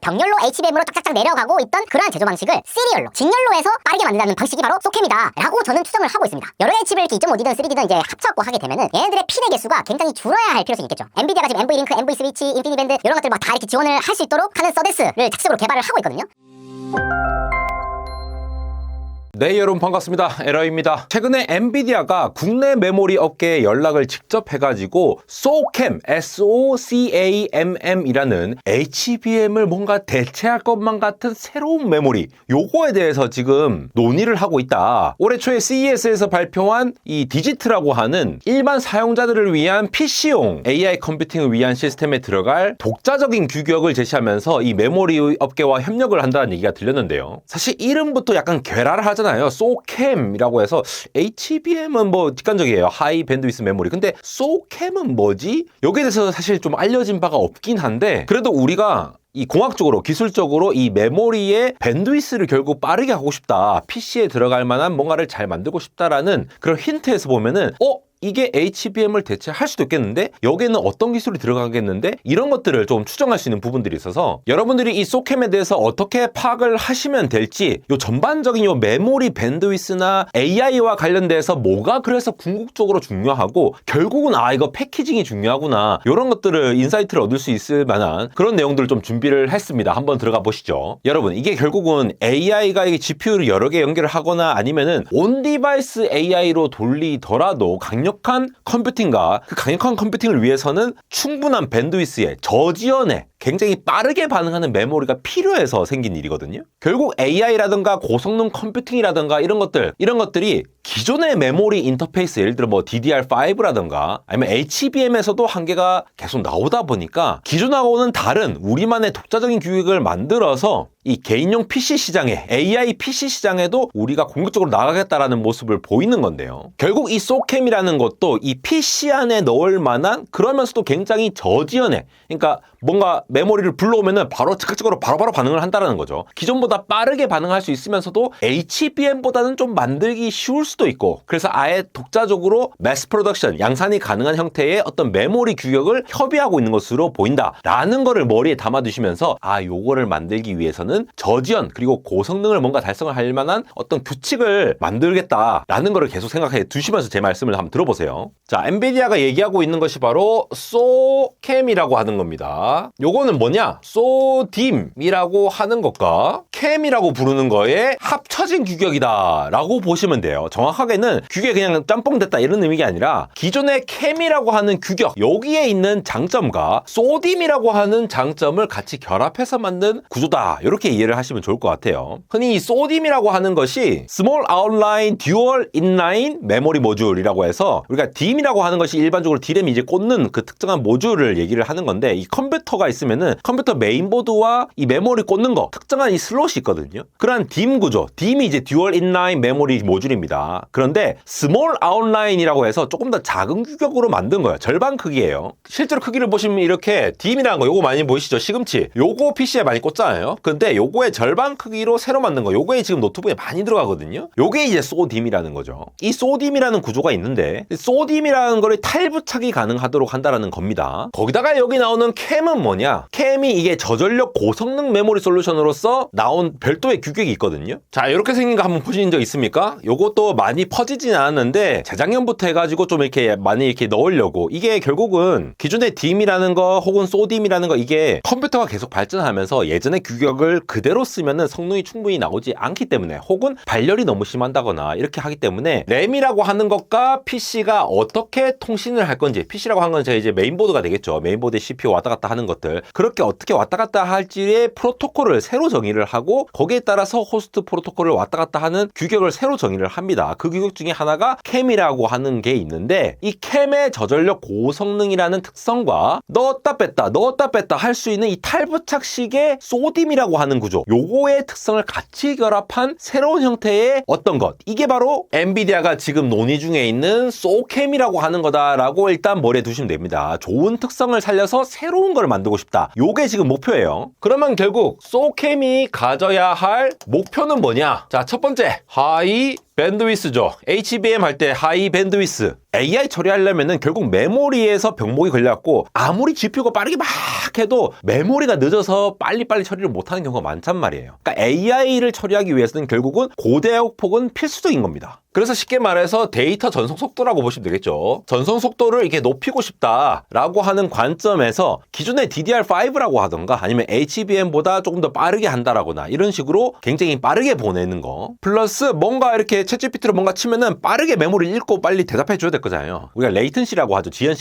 병렬로 HBM으로 쫙쫙쫙 내려가고 있던 그러한 제조 방식을 시리얼로, 직렬로 해서 빠르게 만든다는 방식이 바로 소캠이다 라고 저는 추정을 하고 있습니다. 여러 의 칩을 이렇게 2.5D든 3D든 이제 합쳐갖고 하게 되면은 얘네들의 핀의 개수가 굉장히 줄어야 할 필요성이 있겠죠. 엔비디아가 지금 NV링크, NV 스위치, 인피니밴드 이런 것들 막 다 이렇게 지원을 할 수 있도록 하는 서데스를 자체적으로 개발을 하고 있거든요. 네, 여러분 반갑습니다. 에러입니다. 최근에 엔비디아가 국내 메모리 업계에 연락을 직접 해가지고 SOCAMM, SOCAMM이라는 HBM을 뭔가 대체할 것만 같은 새로운 메모리, 요거에 대해서 지금 논의를 하고 있다. 올해 초에 CES에서 발표한 이 디지트라고 하는 일반 사용자들을 위한 PC용 AI 컴퓨팅을 위한 시스템에 들어갈 독자적인 규격을 제시하면서 이 메모리 업계와 협력을 한다는 얘기가 들렸는데요. 사실 이름부터 약간 괴랄을 하잖아요. SOCAMM이라고 해서 HBM은 뭐 직관적이에요. 하이 밴드위스 메모리. 근데 SOCAMM은 뭐지? 여기에 대해서 사실 좀 알려진 바가 없긴 한데 그래도 우리가 이 공학적으로, 기술적으로 이 메모리의 밴드위스를 결국 빠르게 하고 싶다. PC에 들어갈 만한 뭔가를 잘 만들고 싶다라는 그런 힌트에서 보면은 이게 HBM을 대체할 수도 있겠는데 여기에는 어떤 기술이 들어가겠는데 이런 것들을 좀 추정할 수 있는 부분들이 있어서 여러분들이 이 SOCAMM에 대해서 어떻게 파악을 하시면 될지 요 전반적인 요 메모리 밴드위스나 AI와 관련돼서 뭐가 그래서 궁극적으로 중요하고 결국은 이거 패키징이 중요하구나 이런 것들을 인사이트를 얻을 수 있을 만한 그런 내용들을 좀 준비를 했습니다. 한번 들어가 보시죠. 여러분 이게 결국은 AI가 GPU를 여러 개 연결을 하거나 아니면은 온 디바이스 AI로 돌리더라도 강력한 컴퓨팅과 그 강력한 컴퓨팅을 위해서는 충분한 밴드위스에 저지연에 굉장히 빠르게 반응하는 메모리가 필요해서 생긴 일이거든요. 결국 AI라든가 고성능 컴퓨팅이라든가 이런 것들이 기존의 메모리 인터페이스 예를 들어 뭐 DDR5라든가 아니면 HBM에서도 한계가 계속 나오다 보니까 기존하고는 다른 우리만의 독자적인 규격을 만들어서 이 개인용 PC 시장에 AI PC 시장에도 우리가 공격적으로 나가겠다라는 모습을 보이는 건데요. 결국 이 SOCAMM이라는 것도 이 PC 안에 넣을 만한 그러면서도 굉장히 저지연에 그러니까 뭔가 메모리를 불러오면은 바로 즉각적으로 바로바로 반응을 한다는 거죠. 기존보다 빠르게 반응할 수 있으면서도 HBM보다는 좀 만들기 쉬울 수도 있고 그래서 아예 독자적으로 매스 프로덕션, 양산이 가능한 형태의 어떤 메모리 규격을 협의하고 있는 것으로 보인다라는 거를 머리에 담아두시면서 요거를 만들기 위해서는 저지연 그리고 고성능을 뭔가 달성을 할 만한 어떤 규칙을 만들겠다라는 거를 계속 생각해 두시면서 제 말씀을 한번 들어보세요. 자, 엔비디아가 얘기하고 있는 것이 바로 SOCAMM이라고 하는 겁니다. 요거는 뭐냐? SODIM이라고 하는 것과 CAM이라고 부르는 거에 합쳐진 규격이다 라고 보시면 돼요. 정확하게는 규격이 그냥 짬뽕 됐다 이런 의미가 아니라 기존의 CAM이라고 하는 규격 여기에 있는 장점과 SODIM이라고 하는 장점을 같이 결합해서 만든 구조다 이렇게 이해를 하시면 좋을 것 같아요. 흔히 이 SODIM이라고 하는 것이 Small Outline Dual Inline Memory Module이라고 해서 우리가 DIM이라고 하는 것이 일반적으로 D램이 이제 꽂는 그 특정한 모듈을 얘기를 하는 건데 이 컴퓨터가 있으면은 컴퓨터 메인보드와 이 메모리 꽂는 거 특정한 이 슬롯이 있거든요. 그러한 DIM 구조, DIM이 이제 Dual Inline Memory 모듈입니다. 그런데 Small Outline이라고 해서 조금 더 작은 규격으로 만든 거예요. 절반 크기예요. 실제로 크기를 보시면 이렇게 DIM이라는 거 요거 많이 보이시죠? 시금치. 요거 PC에 많이 꽂잖아요. 근데 요거의 절반 크기로 새로 만든 거 요거에 지금 노트북에 많이 들어가거든요. 요게 이제 SODIM이라는 거죠. 이 SODIM이라는 구조가 있는데 SODIM이라는 거를 탈부착이 가능하도록 한다라는 겁니다. 거기다가 여기 나오는 CAM은 뭐냐? CAM이 이게 저전력 고성능 메모리 솔루션으로서 나온 별도의 규격이 있거든요. 자, 이렇게 생긴 거 한번 보신 적 있습니까? 요것도 많이 퍼지진 않았는데 재작년부터 해가지고 좀 이렇게 많이 이렇게 넣으려고 이게 결국은 기존의 DIM이라는 거 혹은 SODIM이라는 거 이게 컴퓨터가 계속 발전하면서 예전의 규격을 그대로 쓰면은 성능이 충분히 나오지 않기 때문에 혹은 발열이 너무 심한다거나 이렇게 하기 때문에 램이라고 하는 것과 PC가 어떻게 통신을 할 건지 PC라고 하는 건 이제 메인보드가 되겠죠. 메인보드에 CPU 왔다 갔다 하는 것들 그렇게 어떻게 왔다 갔다 할지의 프로토콜을 새로 정의를 하고 거기에 따라서 호스트 프로토콜을 왔다 갔다 하는 규격을 새로 정의를 합니다. 그 규격 중에 하나가 CAM이라고 하는 게 있는데 이 CAM의 저전력 고성능이라는 특성과 넣었다 뺐다 할 수 있는 이 탈부착식의 SODIM이라고 하는 구조 요거의 특성을 같이 결합한 새로운 형태의 어떤 것 이게 바로 엔비디아가 지금 논의 중에 있는 SOCAM이라고 하는 거다라고 일단 머리에 두시면 됩니다. 좋은 특성을 살려서 새로운 걸 만들고 싶다. 요게 지금 목표예요. 그러면 결국 SOCAM이 가져야 할 목표는 뭐냐? 자, 첫 번째 하이 밴드위스죠. HBM 할 때 하이 밴드위스. AI 처리하려면은 결국 메모리에서 병목이 걸려갖고 아무리 GPU가 빠르게 막 해도 메모리가 늦어서 빨리빨리 처리를 못하는 경우가 많단 말이에요. 그러니까 AI를 처리하기 위해서는 결국은 고대역폭은 필수적인 겁니다. 그래서 쉽게 말해서 데이터 전송 속도라고 보시면 되겠죠. 전송 속도를 이렇게 높이고 싶다라고 하는 관점에서 기존의 DDR5라고 하던가 아니면 HBM보다 조금 더 빠르게 한다라거나 이런 식으로 굉장히 빠르게 보내는 거. 플러스 뭔가 이렇게 챗GPT로 뭔가 치면은 빠르게 메모리를 읽고 빨리 대답해 줘야 될 거잖아요. 우리가 레이턴시라고 하죠. 지연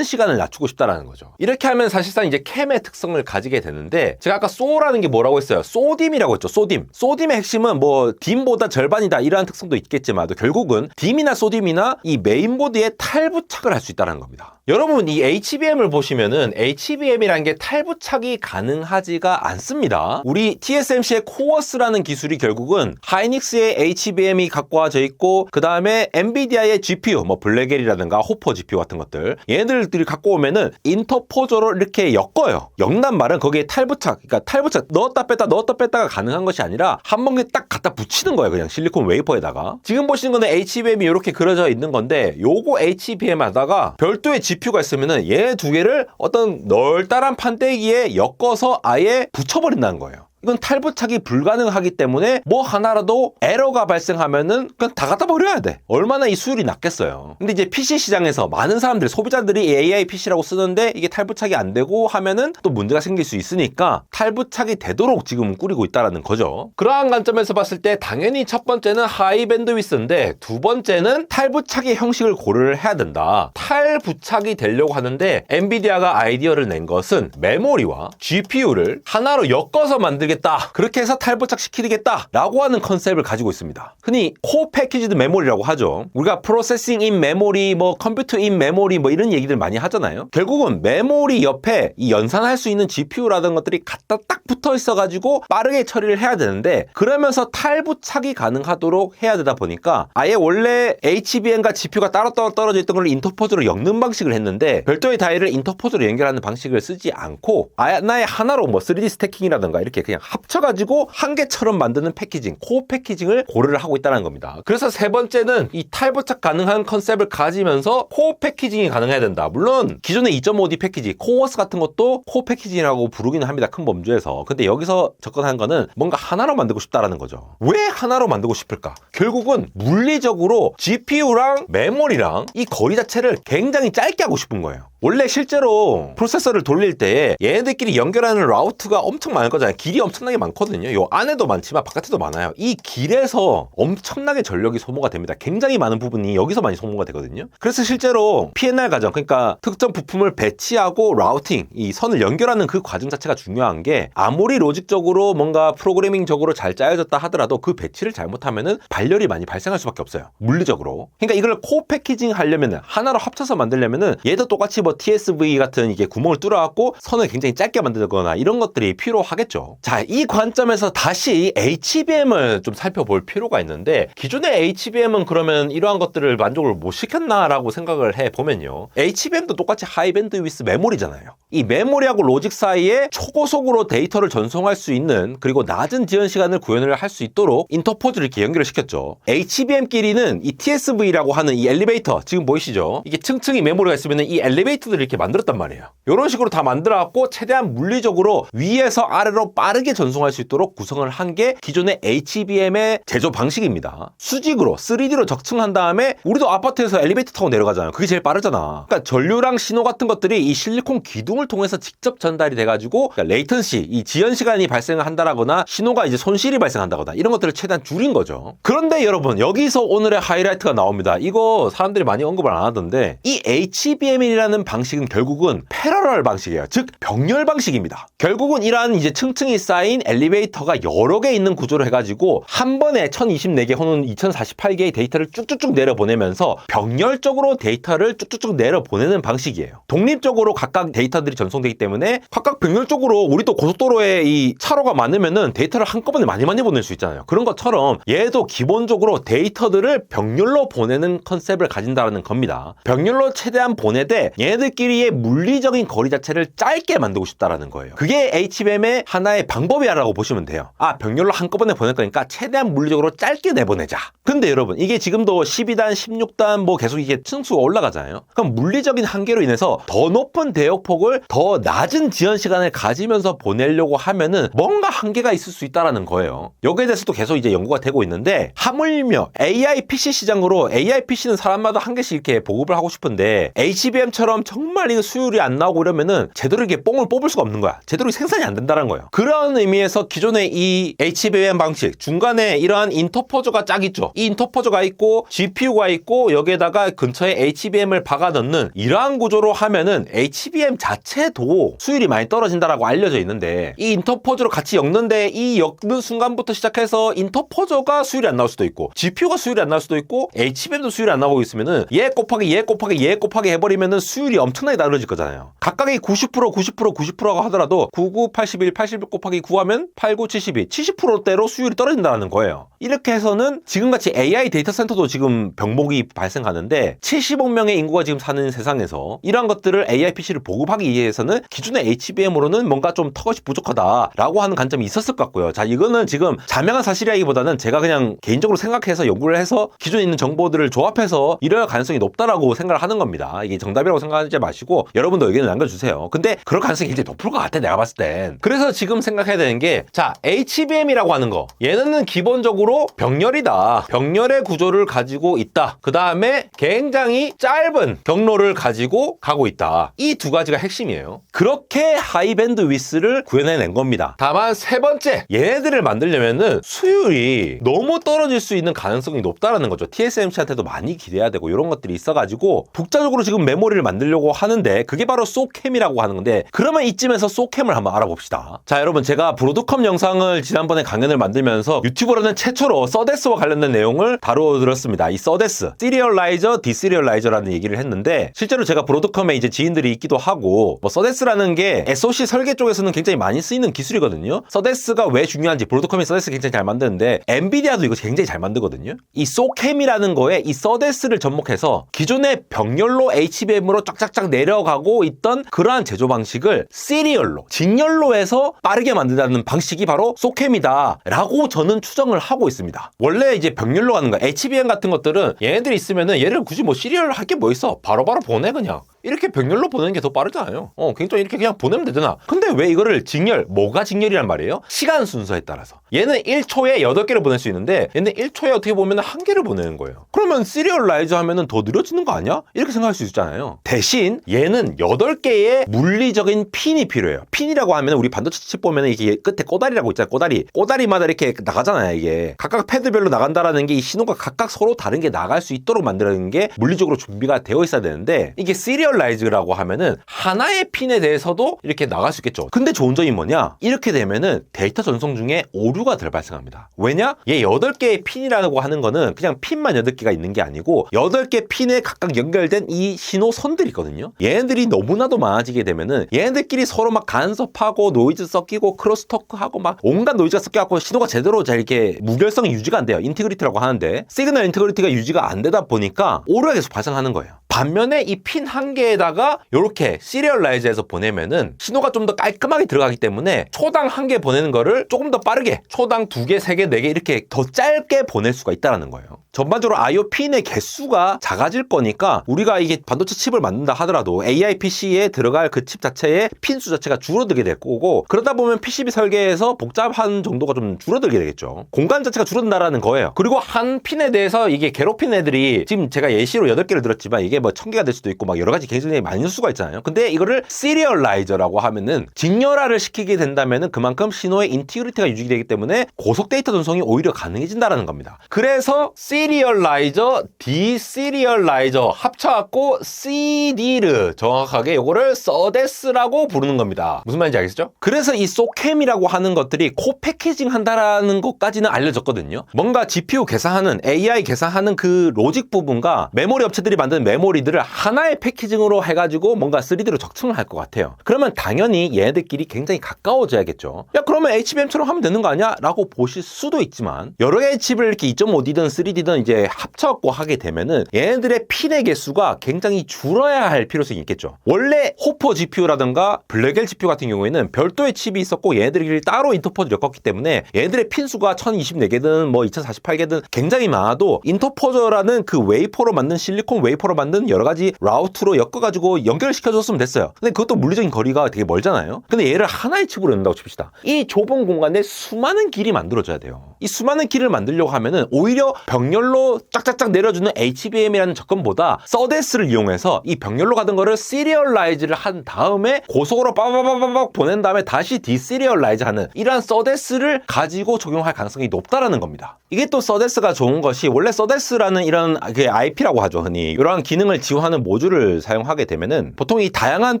시간을 낮추고 싶다라는 거죠. 이렇게 하면 사실상 이제 캠의 특성을 가지게 되는데 제가 아까 소라는 게 뭐라고 했어요? 소딤이라고 했죠. 소딤. 소딤의 핵심은 뭐 딤보다 절반이다 이러한 특성도 있겠지만 결국은 딤이나 소딤이나 이 메인보드에 탈부착을 할 수 있다는 겁니다. 여러분 이 HBM을 보시면은 HBM이라는 게 탈부착이 가능하지가 않습니다. 우리 TSMC의 코어스라는 기술이 결국은 하이닉스의 HBM이 갖고 와져 있고 그 다음에 엔비디아의 GPU 뭐 블랙엘이라든가 호퍼 GPU 같은 것들 얘네들이 갖고 오면은 인터포저로 이렇게 엮어요. 엮는 말은 거기에 탈부착 그러니까 탈부착 넣었다 뺐다가 가능한 것이 아니라 한 번에 딱 갖다 붙이는 거예요. 그냥 실리콘 웨이퍼에다가. 지금 보시는 거는 HBM이 이렇게 그려져 있는 건데 요거 HBM 하다가 별도의 GPU가 있으면은 얘 두 개를 어떤 널따란 판때기에 엮어서 아예 붙여버린다는 거예요. 이건 탈부착이 불가능하기 때문에 뭐 하나라도 에러가 발생하면은 그냥 다 갖다 버려야 돼. 얼마나 이 수율이 낮겠어요. 근데 이제 PC 시장에서 많은 사람들, 소비자들이 AI PC라고 쓰는데 이게 탈부착이 안 되고 하면은 또 문제가 생길 수 있으니까 탈부착이 되도록 지금 꾸리고 있다라는 거죠. 그러한 관점에서 봤을 때 당연히 첫 번째는 하이 밴드위스인데 두 번째는 탈부착의 형식을 고려를 해야 된다. 탈부착이 되려고 하는데 엔비디아가 아이디어를 낸 것은 메모리와 GPU를 하나로 엮어서 만들게 그렇게 해서 탈부착 시키겠다 라고 하는 컨셉을 가지고 있습니다. 흔히 코 패키지드 메모리라고 하죠. 우리가 프로세싱 인 메모리, 뭐 컴퓨터 인 메모리 뭐 이런 얘기들 많이 하잖아요. 결국은 메모리 옆에 이 연산할 수 있는 GPU라는 것들이 갖다 딱 붙어 있어 가지고 빠르게 처리를 해야 되는데 그러면서 탈부착이 가능하도록 해야 되다 보니까 아예 원래 HBM과 GPU가 따로 떨어져 있던 걸 인터포저로 엮는 방식을 했는데 별도의 다이를 인터포저로 연결하는 방식을 쓰지 않고 하나의 하나로 뭐 3D 스태킹이라든가 이렇게 그냥 합쳐가지고 한 개처럼 만드는 패키징, 코어 패키징을 고려를 하고 있다는 겁니다. 그래서 세 번째는 이 탈부착 가능한 컨셉을 가지면서 코어 패키징이 가능해야 된다. 물론 기존의 2.5D 패키지, 코어스 같은 것도 코어 패키징이라고 부르기는 합니다. 큰 범주에서. 근데 여기서 접근한 거는 뭔가 하나로 만들고 싶다라는 거죠. 왜 하나로 만들고 싶을까? 결국은 물리적으로 GPU랑 메모리랑 이 거리 자체를 굉장히 짧게 하고 싶은 거예요. 원래 실제로 프로세서를 돌릴 때 얘네들끼리 연결하는 라우트가 엄청 많을 거잖아요. 길이 엄청나게 많거든요. 요 안에도 많지만 바깥에도 많아요. 이 길에서 엄청나게 전력이 소모가 됩니다. 굉장히 많은 부분이 여기서 많이 소모가 되거든요. 그래서 실제로 P&R 과정, 그러니까 특정 부품을 배치하고 라우팅, 이 선을 연결하는 그 과정 자체가 중요한 게 아무리 로직적으로 뭔가 프로그래밍적으로 잘 짜여졌다 하더라도 그 배치를 잘못하면은 발열이 많이 발생할 수밖에 없어요. 물리적으로. 그러니까 이걸 코 패키징 하려면은 하나로 합쳐서 만들려면은 얘도 똑같이 뭐 TSV 같은 이게 구멍을 뚫어갖고 선을 굉장히 짧게 만들거나 이런 것들이 필요하겠죠. 자, 이 관점에서 다시 HBM을 좀 살펴볼 필요가 있는데 기존의 HBM은 그러면 이러한 것들을 만족을 못 시켰나라고 생각을 해보면요. HBM도 똑같이 하이밴드위스 메모리잖아요. 이 메모리하고 로직 사이에 초고속으로 데이터를 전송할 수 있는 그리고 낮은 지연 시간을 구현을 할 수 있도록 인터포즈를 이렇게 연결을 시켰죠. HBM끼리는 이 TSV라고 하는 이 엘리베이터 지금 보이시죠? 이게 층층이 메모리가 있으면 이 엘리베이터들을 이렇게 만들었단 말이에요. 이런 식으로 다 만들어갖고 최대한 물리적으로 위에서 아래로 빠르게 전송할 수 있도록 구성을 한 게 기존의 HBM의 제조 방식입니다. 수직으로 3D로 적층한 다음에 우리도 아파트에서 엘리베이터 타고 내려가잖아요. 그게 제일 빠르잖아. 그러니까 전류랑 신호 같은 것들이 이 실리콘 기둥을 통해서 직접 전달이 돼가지고 그러니까 레이턴시, 이 지연 시간이 발생을 한다라거나 신호가 이제 손실이 발생한다거나 이런 것들을 최대한 줄인 거죠. 그런데 여러분 여기서 오늘의 하이라이트가 나옵니다. 이거 사람들이 많이 언급을 안 하던데 이 HBM이라는 방식은 결국은 패러럴 방식이에요. 즉 병렬 방식입니다. 결국은 이러한 이제 층층이 쌓인 엘리베이터가 여러 개 있는 구조로 해가지고 한 번에 1024개 혹은 2048개의 데이터를 쭉쭉쭉 내려보내면서 병렬적으로 데이터를 쭉쭉쭉 내려보내는 방식이에요. 독립적으로 각각 데이터들이 전송되기 때문에 각각 병렬적으로 우리 또 고속도로에 이 차로가 많으면은 데이터를 한꺼번에 많이 보낼 수 있잖아요. 그런 것처럼 얘도 기본적으로 데이터들을 병렬로 보내는 컨셉을 가진다는 겁니다. 병렬로 최대한 보내되 얘 얘네들끼리의 물리적인 거리 자체를 짧게 만들고 싶다라는 거예요. 그게 HBM의 하나의 방법이라고 보시면 돼요. 아, 병렬로 한꺼번에 보낼 거니까 최대한 물리적으로 짧게 내보내자. 근데 여러분, 이게 지금도 12단, 16단 뭐 계속 이게 층수가 올라가잖아요. 그럼 물리적인 한계로 인해서 더 높은 대역폭을 더 낮은 지연 시간을 가지면서 보내려고 하면은 뭔가 한계가 있을 수 있다라는 거예요. 여기에 대해서도 계속 이제 연구가 되고 있는데, 하물며 AI PC 시장으로 AI PC는 사람마다 한 개씩 이렇게 보급을 하고 싶은데 HBM처럼 정말 이거 수율이 안 나오고 이러면은 제대로 이렇게 뽕을 뽑을 수가 없는 거야. 제대로 생산이 안 된다는 거예요. 그런 의미에서 기존의 이 HBM 방식 중간에 이러한 인터포저가 짝 있죠. 이 인터포저가 있고 GPU가 있고 여기에다가 근처에 HBM을 박아 넣는 이러한 구조로 하면은 HBM 자체도 수율이 많이 떨어진다라고 알려져 있는데, 이 인터포저로 같이 엮는데 이 엮는 순간부터 시작해서 인터포저가 수율이 안 나올 수도 있고 GPU가 수율이 안 나올 수도 있고 HBM도 수율이 안 나오고 있으면은 얘 곱하기 얘 곱하기 얘 곱하기 해버리면은 수율이 엄청나게 다르질 거잖아요. 각각이 90%라고 하더라도 99, 81, 81 곱하기 9 하면 89, 72, 70%대로 수율이 떨어진다는 거예요. 이렇게 해서는 지금같이 AI 데이터 센터도 지금 병목이 발생하는데 70억 명의 인구가 지금 사는 세상에서 이러한 것들을 AI PC를 보급하기 위해서는 기존의 HBM으로는 뭔가 좀 턱없이 부족하다라고 하는 관점이 있었을 것 같고요. 자, 이거는 지금 자명한 사실이라기보다는 제가 그냥 개인적으로 생각해서 연구를 해서 기존에 있는 정보들을 조합해서 이럴 가능성이 높다라고 생각을 하는 겁니다. 이게 정답이라고 생각하지 마시고 여러분도 의견을 남겨주세요. 근데 그럴 가능성이 굉장히 높을 것 같아, 내가 봤을 땐. 그래서 지금 생각해야 되는 게, 자, HBM이라고 하는 거, 얘는 기본적으로 병렬이다. 병렬의 구조를 가지고 있다. 그 다음에 굉장히 짧은 경로를 가지고 가고 있다. 이 두 가지가 핵심이에요. 그렇게 하이밴드 위스를 구현해낸 겁니다. 다만 세 번째, 얘네들을 만들려면은 수율이 너무 떨어질 수 있는 가능성이 높다라는 거죠. TSMC한테도 많이 기대해야 되고 이런 것들이 있어가지고 독자적으로 지금 메모리를 만들려고 하는데, 그게 바로 소캠이라고 하는 건데, 그러면 이쯤에서 소캠을 한번 알아봅시다. 자, 여러분, 제가 브로드컴 영상을 지난번에 강연을 만들면서 유튜브로는 최초로 서데스와 관련된 내용을 다뤄들었습니다. 이 서데스, 시리얼라이저, 디시리얼라이저라는 얘기를 했는데, 실제로 제가 브로드컴에 이제 지인들이 있기도 하고, 뭐 서데스라는 게 SoC 설계 쪽에서는 굉장히 많이 쓰이는 기술이거든요. 서데스가 왜 중요한지, 브로드컴이 서데스 굉장히 잘 만드는데 엔비디아도 이거 굉장히 잘 만들거든요. 이 소캠이라는 거에 이 서데스를 접목해서 기존의 병렬로 HBM으로 쫙쫙쫙 내려가고 있던 그러한 제조 방식을 시리얼로, 직렬로 해서 빠르게 만든다는 방식이 바로 소캠이다 라고 저는 추정을 하고 있습니다. 원래 이제 병렬로 가는 거, HBM 같은 것들은 얘네들이 있으면은 얘를 굳이 뭐 시리얼 할 게 뭐 있어, 바로바로 보내. 그냥 이렇게 병렬로 보내는 게 더 빠르잖아요. 굉장히 이렇게 그냥 보내면 되잖아. 근데 왜 이거를 직렬, 뭐가 직렬이란 말이에요? 시간 순서에 따라서. 얘는 1초에 8개를 보낼 수 있는데 얘는 1초에 어떻게 보면 1개를 보내는 거예요. 그러면 시리얼라이즈 하면은 더 느려지는 거 아니야? 이렇게 생각할 수 있잖아요. 대신 얘는 8개의 물리적인 핀이 필요해요. 핀이라고 하면 우리 반도체 칩 보면 이게 끝에 꼬다리라고 있잖아요. 꼬다리마다 이렇게 나가잖아요. 이게 각각 패드별로 나간다라는 게 이 신호가 각각 서로 다른 게 나갈 수 있도록 만드는 게 물리적으로 준비가 되어 있어야 되는데, 이게 시리얼라이즈라고 하면은 하나의 핀에 대해서도 이렇게 나갈 수 있겠죠. 근데 좋은 점이 뭐냐? 이렇게 되면은 데이터 전송 중에 오류가 덜 발생합니다. 왜냐? 얘 8개의 핀이라고 하는 거는 그냥 핀만 8개가 있는 게 아니고 8개 핀에 각각 연결된 이 신호선들이 있거든요. 얘네들이 너무나도 많아지게 되면은 얘네들끼리 서로 막 간섭하고 노이즈 섞이고 크로스토크하고 막 온갖 노이즈가 섞여갖고 신호가 제대로 잘 이렇게 무결성이 유지가 안 돼요. 인티그리티라고 하는데 시그널 인티그리티가 유지가 안 되다 보니까 오류가 계속 발생하는 거예요. 반면에 이 핀 한 개에다가 이렇게 시리얼라이즈해서 보내면은 신호가 좀 더 깔끔하게 들어가기 때문에 초당 한 개 보내는 거를 조금 더 빠르게 초당 2개, 3개, 4개 이렇게 더 짧게 보낼 수가 있다는 거예요. 전반적으로 I/O 핀의 개수가 작아질 거니까 우리가 이게 반도체 칩을 만든다 하더라도 AI PC에 들어갈 그 칩 자체의 핀 수 자체가 줄어들게 될 거고, 그러다 보면 PCB 설계에서 복잡한 정도가 좀 줄어들게 되겠죠. 공간 자체가 줄어든다라는 거예요. 그리고 한 핀에 대해서 이게 괴롭힌 애들이 지금 제가 예시로 8개를 들었지만 이게 뭐 1000개가 될 수도 있고 막 여러 가지 굉장히 많이 수가 있잖아요. 근데 이거를 시리얼라이저라고 하면은 직렬화를 시키게 된다면은 그만큼 신호의 인티그리티가 유지되기 때문에 고속 데이터 전송이 오히려 가능해진다라는 겁니다. 그래서 시리얼라이저, 디시리얼라이저 합쳐갖고 CD를 정확하게 요거를 서데스라고 부르는 겁니다. 무슨 말인지 알겠죠? 그래서 이 소캠이라고 하는 것들이 코패키징 한다라는 것까지는 알려졌거든요. 뭔가 GPU 계산하는, AI 계산하는 그 로직 부분과 메모리 업체들이 만든 메모리들을 하나의 패키징으로 해가지고 뭔가 3D로 적층을 할 것 같아요. 그러면 당연히 얘네들끼리 굉장히 가까워져야겠죠. 야, 그러면 HBM처럼 하면 되는 거 아니야? 라고 보실 수도 있지만 여러 개의 칩을 이렇게 2.5D든 3D든 하든 이제 합쳐갖고 하게 되면은 얘네들의 핀의 개수가 굉장히 줄어야 할 필요성이 있겠죠. 원래 호퍼 GPU라든가 블랙엘 GPU 같은 경우에는 별도의 칩이 있었고 얘네들이 따로 인터포즈를 엮었기 때문에 얘네들의 핀 수가 1024개든 뭐 2048개든 굉장히 많아도 인터포저라는 그 웨이퍼로 만든 실리콘 웨이퍼로 만든 여러 가지 라우트로 엮어가지고 연결을 시켜줬으면 됐어요. 근데 그것도 물리적인 거리가 되게 멀잖아요. 근데 얘를 하나의 칩으로 연다고 칩시다. 이 좁은 공간에 수많은 길이 만들어져야 돼요. 이 수많은 길을 만들려고 하면은 오히려 병렬로 쫙쫙쫙 내려주는 HBM이라는 접근보다 서데스를 이용해서 이 병렬로 가던 거를 시리얼라이즈를 한 다음에 고속으로 빠바바바박 보낸 다음에 다시 디시리얼라이즈 하는 이러한 서데스를 가지고 적용할 가능성이 높다라는 겁니다. 이게 또 서데스가 좋은 것이 원래 서데스라는 이런 IP라고 하죠, 흔히. 이러한 기능을 지원하는 모듈을 사용하게 되면은 보통 이 다양한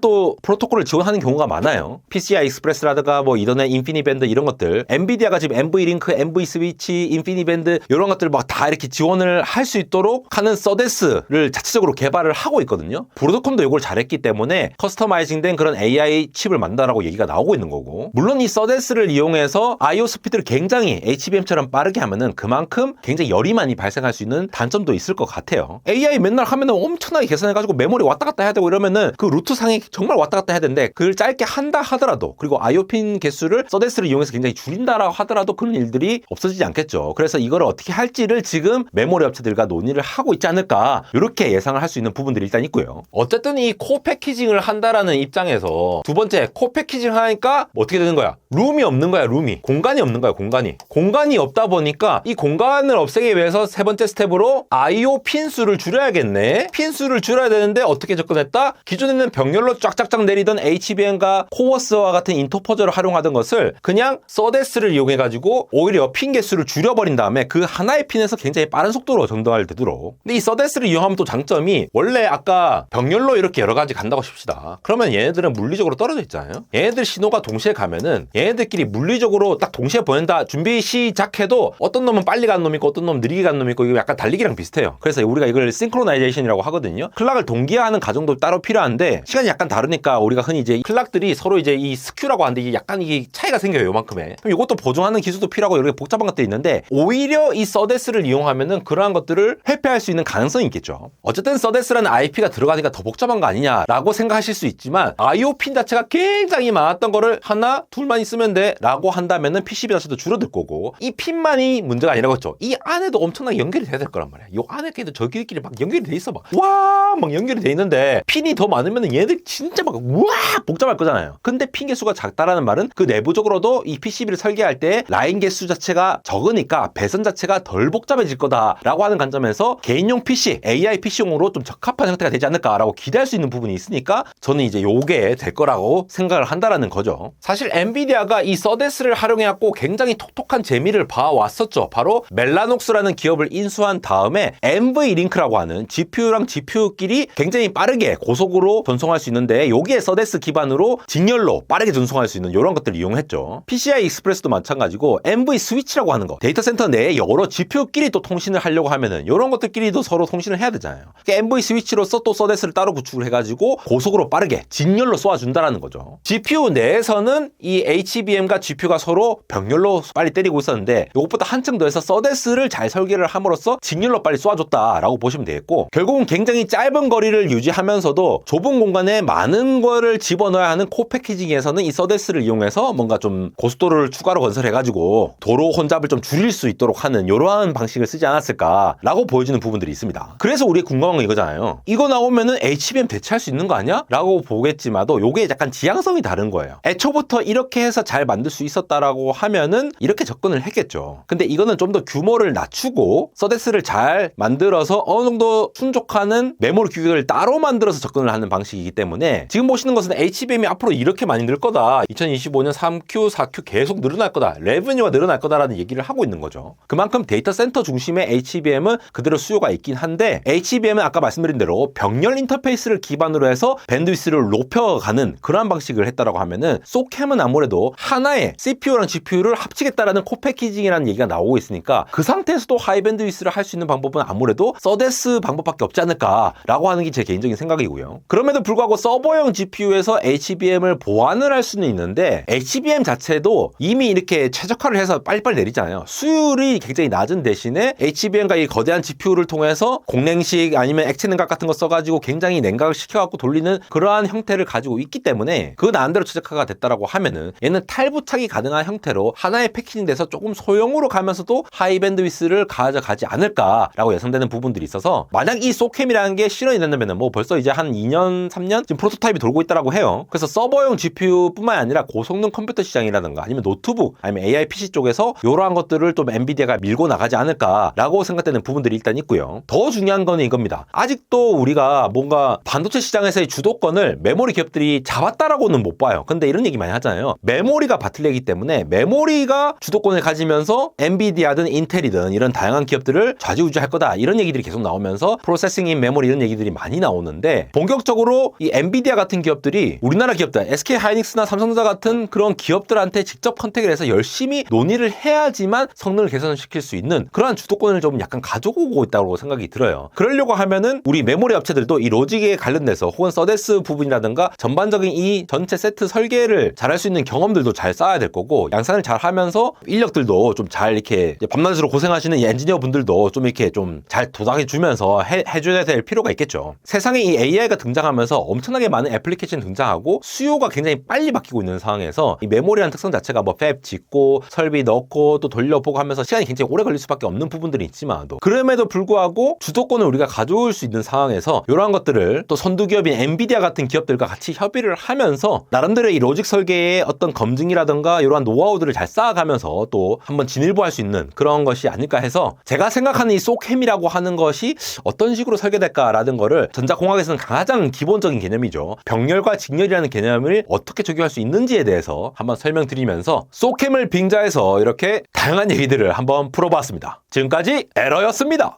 또 프로토콜을 지원하는 경우가 많아요. PCI 익스프레스라든가 뭐 이더넷, 인피니밴드 이런 것들. 엔비디아가 지금 NV링크, NV스위치, 인피니밴드 이런 것들 막 다 이렇게 지원을 할 수 있도록 하는 서데스를 자체적으로 개발을 하고 있거든요. 브로드컴도 이걸 잘했기 때문에 커스터마이징된 그런 AI 칩을 만든다라고 얘기가 나오고 있는 거고. 물론 이 서데스를 이용해서 IO 스피드를 굉장히 HBM처럼 빠르게 하면은 그만큼 굉장히 열이 많이 발생할 수 있는 단점도 있을 것 같아요. AI 맨날 하면은 엄청나게 계산해가지고 메모리 왔다 갔다 해야 되고 이러면은 그 루트 상에 정말 왔다 갔다 해야 되는데 그걸 짧게 한다 하더라도 그리고 IO 핀 개수를 서데스를 이용해서 굉장히 줄인다라고 하더라도 그런 일들이 없어지지 않겠죠. 그래서 이걸 어떻게 할지를 지금 메모리 업체들과 논의를 하고 있지 않을까 이렇게 예상을 할 수 있는 부분들이 일단 있고요. 어쨌든 이 코패키징을 한다라는 입장에서 두 번째 코패키징 하니까 뭐 어떻게 되는 거야? 룸이 없는 거야. 룸이. 공간이 없는 거야. 공간이 없다 보니까 이 공간을 없애기 위해서 세 번째 스텝으로 IO 핀 수를 줄여야겠네. 핀 수를 줄여야 되는데 어떻게 접근했다? 기존에는 병렬로 쫙쫙쫙 내리던 HBM과 코어스와 같은 인터포저를 활용하던 것을 그냥 서데스를 이용해가지고 오히려 핀 개수를 줄여버린 다음에 그 하나의 핀에서 굉장히 빠른 속도로 전달을 되도록. 근데 이 서데스를 이용하면 또 장점이 원래 아까 병렬로 이렇게 여러 가지 간다고 칩시다. 그러면 얘네들은 물리적으로 떨어져 있잖아요. 얘네들 신호가 동시에 가면은 얘네들끼리 물리적으로 딱 동시에 보낸다 준비 시작해도 어떤 놈은 빨리 가는 놈이 있고 어떤 놈은 느리게 가는 놈이 있고 이거 약간 달리기랑 비슷해요. 그래서 우리가 이걸 싱크로나이제이션이라고 하거든요. 클락을 동기화하는 과정도 따로 필요한데 시간이 약간 다르니까 우리가 흔히 이제 클락들이 서로 이제 이 스큐라고 하는데 이게 약간 이게 차이가 생겨요. 요만큼에. 그럼 이것도 보정하는 기술도 필요하고 이렇게 복잡한 것들이 있는데 오히려 이 서데스를 이용하면은 그러한 것들을 회피할 수 있는 가능성이 있겠죠. 어쨌든 서데스라는 IP가 들어가니까 더 복잡한 거 아니냐라고 생각하실 수 있지만 IO 핀 자체가 굉장히 많았던 거를 하나 둘만 있으면 돼 라고 한다면은 PCB 자체도 줄어들 거고 이 핀만이 문제가 아니라고 했죠. 이 안에도 엄청나게 연결이 돼야 될 거란 말이야. 요 안에 끼도 저기들끼리 막 연결이 돼 있어. 막 연결이 돼 있는데 핀이 더 많으면 얘들 진짜 막 우와 복잡할 거잖아요. 근데 핀 개수가 작다라는 말은 그 내부적으로도 이 PCB를 설계할 때 라인 개수 자체가 적으니까 배선 자체가 덜 복잡해질 거다라고 하는 관점에서 개인용 PC, AI PC용으로 좀 적합한 형태가 되지 않을까라고 기대할 수 있는 부분이 있으니까 저는 이제 요게 될 거라고 생각을 한다라는 거죠. 사실 엔비디아가 이 서데스를 활용해갖고 굉장히 톡톡한 재미를 봐왔었죠. 바로 멜라녹스라는 기업을 인수한 다음에 NV링크라고 하는 GPU랑 GPU끼리 굉장히 빠르게 고속으로 전송할 수 있는데 여기에 서데스 기반으로 직렬로 빠르게 전송할 수 있는 이런 것들을 이용했죠. PCI 익스프레스도 마찬가지고 NV스위치라고 하는 거. 데이터 센터 내에 여러 GPU끼리 또 통신을 하려고 하면은 이런 것들끼리도 서로 통신을 해야 되잖아요. 그러니까 NV스위치로서 또 서데스를 따로 구축을 해가지고 고속으로 빠르게 직렬로 쏘아준다라는 거죠. GPU 내에서는 이 HBM과 GPU가 서로 병렬로 빨리 때리고 있었는데 이것보다 한층 더 해서 서데스를 잘 설계를 함으로써 직렬로 빨리 쏘아줬다라고 보시면 되겠고 결국은 굉장히 짧은 거리를 유지하면서도 좁은 공간에 많은 거를 집어넣어야 하는 코패키징에서는 이 서데스를 이용해서 뭔가 좀 고속도로를 추가로 건설해가지고 도로 혼잡을 좀 줄일 수 있도록 하는 이러한 방식을 쓰지 않았을까라고 보여지는 부분들이 있습니다. 그래서 우리 궁금한 건 이거잖아요. 이거 나오면은 HBM 대체할 수 있는 거 아니야? 라고 보겠지만도 요게 약간 지향성이 다른 거예요. 애초부터 이렇게 해서 잘 만들 수 있었다라고 하면은 이렇게 접근을 했겠죠. 근데 이거는 좀 더 규모를 낮추고 서데스를 잘 만들어서 어느 정도 충족하는 메모리 규격을 따로 만들어서 접근을 하는 방식이기 때문에 지금 보시는 것은 HBM이 앞으로 이렇게 많이 늘 거다. 2025년 3Q, 4Q 계속 늘어날 거다. 레베뉴가 늘어날 거다라는 얘기를 하고 있는 거죠. 그만큼 데이터 센터 중심의 HBM은 그대로 수요가 있긴 한데 HBM은 아까 말씀드린 대로 병렬 인터페이스를 기반으로 해서 밴드위스를 높여가는 그러한 방식을 했다라고 하면은 소캠은 아무래도 하나의 CPU랑 GPU를 합치겠다라는 코패키징이라는 얘기가 나오고 있으니까 그 상태에서도 하이밴드 위스를 할 수 있는 방법은 아무래도 서데스 방법밖에 없지 않을까라고 하는 게 제 개인적인 생각이고요. 그럼에도 불구하고 서버용 GPU에서 HBM을 보완을 할 수는 있는데 HBM 자체도 이미 이렇게 최적화를 해서 빨리빨리 내리잖아요. 수율이 굉장히 낮은 대신에 HBM과 이 거대한 GPU를 통해서 공냉식 아니면 액체 냉각 같은 거 써가지고 굉장히 냉각을 시켜갖고 돌리는 그러한 형태를 가지고 있기 때문에 그 나름대로 최적화가 됐다라고 하면은 얘는 탈부착이 가능한 형태로 하나의 패키징돼서 조금 소형으로 가면서도 하이밴드 위스를 가져가지 않을까라고 예상되는 부분들이 있어서 만약 이 소캠이라는 게 실현이 된다면은 뭐 벌써 이제 한 2년, 3년 지금 프로토타입이 돌고 있다라고 해요. 그래서 서버용 GPU뿐만 아니라 고성능 컴퓨터 시장이라든가 아니면 노트북 아니면 AI PC 쪽에서 이러한 것들을 좀 엔비디아가 밀고 나가지 않을까라고 생각되는 부분들이 일단 있고요. 더 중요한 거는 이겁니다. 아직도 우리가 뭔가 반도체 시장에서의 주도권을 메모리 기업들이 잡았다라고는 못 봐요. 근데 이런 얘기 많이 하잖아요. 메모리가 바틀리기 때문에 메모리가 주도권을 가지면서 엔비디아든 인텔이든 이런 다양한 기업들을 좌지우지할 거다. 이런 얘기들이 계속 나오면서 프로세싱인 메모리 이런 얘기들이 많이 나오는데 본격적으로 이 엔비디아 같은 기업들이 우리나라 기업들 SK 하이닉스나 삼성전자 같은 그런 기업들한테 직접 컨택을 해서 열심히 논의를 해야지만 성능을 개선시킬 수 있는 그러한 주도권을 좀 약간 가져오고 있다고 생각이 들어요. 그러려고 하면은 우리 메모리 업체들도 이 로직에 관련돼서 혹은 서데스 부분이라든가 전반적인 이 전체 세트 설계를 잘할 수 있는 경험들도 잘 쌓아야 될 거고 양산을 잘 하면서 인력들도 좀 잘 이렇게 밤낮으로 고생하시는 이 엔지니어 분들도 좀 이렇게 좀 잘 도닥해 주면서 해줘야 될 필요가 있겠죠. 세상에 이 AI가 등장하면서 엄청나게 많은 애플리케이션이 등장하고 수요가 굉장히 빨리 바뀌고 있는 상황에서 이 메모리라는 특성 자체가 뭐 팹 짓고 설비 넣고 또 돌려보고 하면서 시간이 굉장히 오래 걸릴 수밖에 없는 부분들이 있지만도 그럼에도 불구하고 주도권을 우리가 가져올 수 있는 상황에서 이러한 것들을 또 선두기업인 엔비디아 같은 기업들과 같이 협의를 하면서 나름대로의 이 로직 설계의 어떤 검증이라든가 이러한 노하우들을 잘 쌓아가면서 또 한번 진일보할 수 있는 그런 것이 아닐까 해서 제가 생각하는 이 소캠이라고 하는 것이 어떤 식으로 설계될까라는 거를 전자공학에서는 가장 기본적인 개념이죠. 병렬과 직렬이라는 개념을 어떻게 적용할 수 있는지에 대해서 한번 설명드리면서 소캠을 빙자해서 이렇게 다양한 얘기들을 한번 풀어봤습니다. 지금까지 에러였습니다.